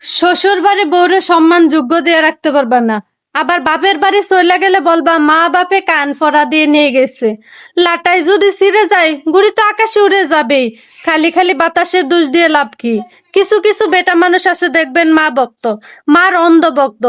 শ্বশুর বাড়ি বউরে সম্মান যোগ্য দিয়ে রাখতে পারবা না, আবার বাপের বাড়ি চইলা গেলে বলবা মা বাপে কান ফড়া দিয়ে নিয়ে গেছে। লাটাই যদি ছিঁড়ে যায় গুড়ি তো আকাশে উড়ে যাবেই, খালি খালি বাতাসের দোষ দিয়ে লাভ কি? কিছু কিছু বেটা মানুষ আছে দেখবেন মা ভক্ত, মার অন্ধ ভক্ত।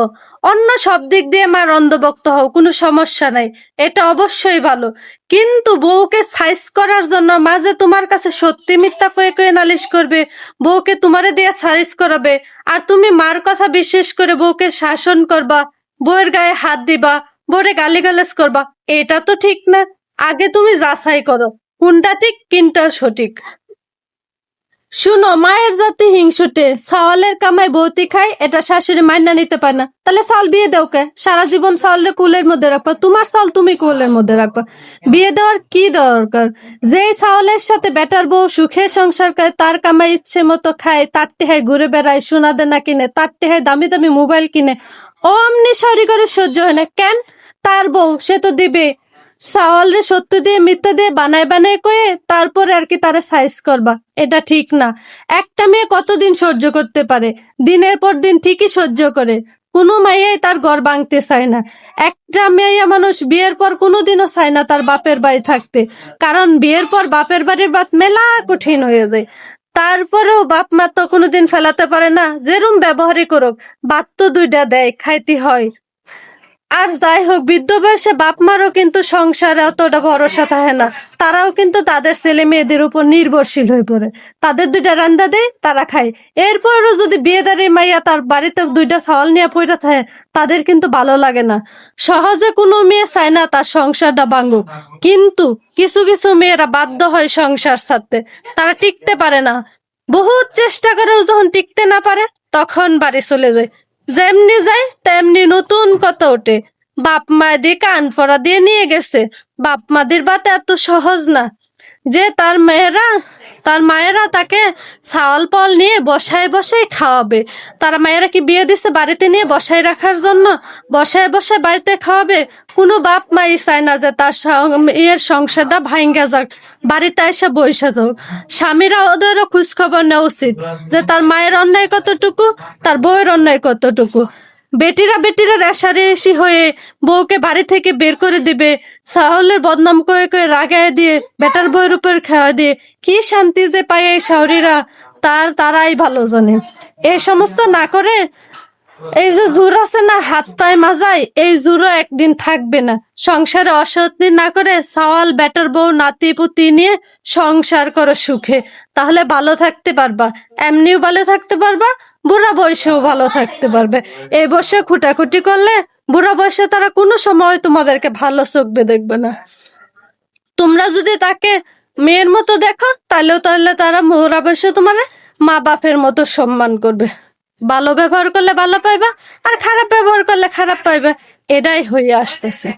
অন্য সব দিক দিয়ে মার অন্ধ ভক্ত হও, কোনো সমস্যা নাই, এটা অবশ্যই ভালো। কিন্তু বউকে সাইজ করার জন্য মাঝে তোমার কাছে সত্যি মিথ্যা কয়ে কয়ে নালিশ করবে, বউকে তোমারে দিয়ে সাইজ করাবে, আর তুমি মার কথা বিশ্বাস করে বউকে শাসন করবা, বউয়ের গায়ে হাত দিবা, বউরে গালিগালাজ করবা। এটা তো ঠিক না। আগে তুমি যাচাই করো কোনটা ঠিক কোনটা সঠিক। শুনো, মায়ের জাতি হিংসুটে, চাওয়ালের কামাই বৌতি খায়, এটা শাশুড়ি মাইনা নিতে পারে না। তাহলে চাল বিয়ে দেও কে? সারা জীবন চাউলের কুলের মধ্যে রাখবা, তোমার চাল তুমি কুলের মধ্যে রাখবা। বিয়ে দেওয়ার কি দরকার? যেই চাউলের সাথে বেটার বউ সুখে সংসার করে, তার কামাই ইচ্ছে মতো খায়, তার টেহায় ঘুরে বেড়ায়, সোনা দেনা কিনে, তার টেহায় দামি দামি মোবাইল কিনে, ও অমনি সারি করে সহ্য হয় না কেন? তার বউ, সে তো দিবে। চাওয়ালে সত্য দিয়ে মিথ্যা দিয়ে বানায় বানায় কয়ে তারপরে আর কি তারা সাইজ করবা, এটা ঠিক না। একটা মেয়ে কতদিন সহ্য করতে পারে? দিনের পর দিন ঠিকই সহ্য করে, কোনো মাইয়াই তার ঘর ভাঙতে চায় না। একটা মেয়ে মানুষ বিয়ের পর কোনোদিনও চায় না তার বাপের বাড়ি থাকতে, কারণ বিয়ের পর বাপের বাড়ির বাত মেলা কঠিন হয়ে যায়। তারপরেও বাপ মা তো কোনোদিন ফেলাতে পারে না, যেরম ব্যবহারই করুক, বাত তো দুইটা দেয়, খাইতে হয়। আর যাই হোক, বৃদ্ধ বয়সে বাপ মারও কিন্তু সংসারে অতটা ভরসা থাকে না, তারাও কিন্তু তাদের ছেলে মেয়েদের উপর নির্ভরশীল হয়ে পড়ে। তাদের দুইটা রান্দা দেয়, তারা খায়। এরপরও যদি বিয়েদারি মাইয়া তার বাড়িতে দুইটা চাউল নিয়ে পড়ে থাকে, তাদের কিন্তু ভালো লাগে না। সহজে কোনো মেয়ে চায় না তার সংসারটা ভাঙুক, কিন্তু কিছু কিছু মেয়েরা বাধ্য হয় সংসার ছাড়তে, তারা টিকতে পারে না। বহুত চেষ্টা করেও যখন টিকতে না পারে, তখন বাড়ি চলে যায়। যেমনি যায় তেমনি নতুন কথা ওঠে, বাপ মায়েদের কান ফড়া দিয়ে নিয়ে গেছে। বাপ মাদের বাত এত সহজ না যে তার মায়েরা তাকে ছাওয়াল পাল নিয়ে বসায় বসায় খাওয়াবে। তারা মায়েরা কি বিয়ে দিছে বাড়িতে নিয়ে বসায় রাখার জন্য? বসায় বসায় বাড়িতে খাওয়াবে? কোনো বাপ মাই চায় না যে তার এর সংসারটা ভাঙ্গা যাক, বাড়িতে এসে বসে থাক। স্বামীরা ওদেরও খোঁজ খবর নেওয়া উচিত যে তার মায়ের অন্যায় কতটুকু, তার বউয়ের অন্যায় কতটুকু। বেটিরা রেশারেশি হয়ে বউকে বাড়ি থেকে বের করে দিবে, সাহলের বদনাম করে করে রাগায় দিয়ে বেটার বউয়ের উপর খাওয়া দিয়ে কি শান্তি যে পায় এই শাওরিরা, তারাই ভালো জানে। এই সমস্ত না করে এই যে জোর আছে না হাত পায়ে মাজায়, এই জোরও একদিন থাকবে না। সংসারে অশান্তি না করে সাওয়াল বেটার বউ নাতি পুতি নিয়ে সংসার করো সুখে, তাহলে ভালো থাকতে পারবা। এমনিও ভালো থাকতে পারবা, বুড়া বয়সেও ভালো থাকতে পারবে। এই বয়সে খুঁটাখুটি করলে বুড়া বয়সে তারা কোনো সময় তোমাদেরকে ভালো চোখবে দেখবে না। তোমরা যদি তাকে মেয়ের মতো দেখো, তাহলে তারা বুড়া বয়সে তোমার মা বাপের মতো সম্মান করবে। ভালো ব্যবহার করলে ভালো পাইবা, আর খারাপ ব্যবহার করলে খারাপ পাইবে, এটাই হয়ে আসতেছে।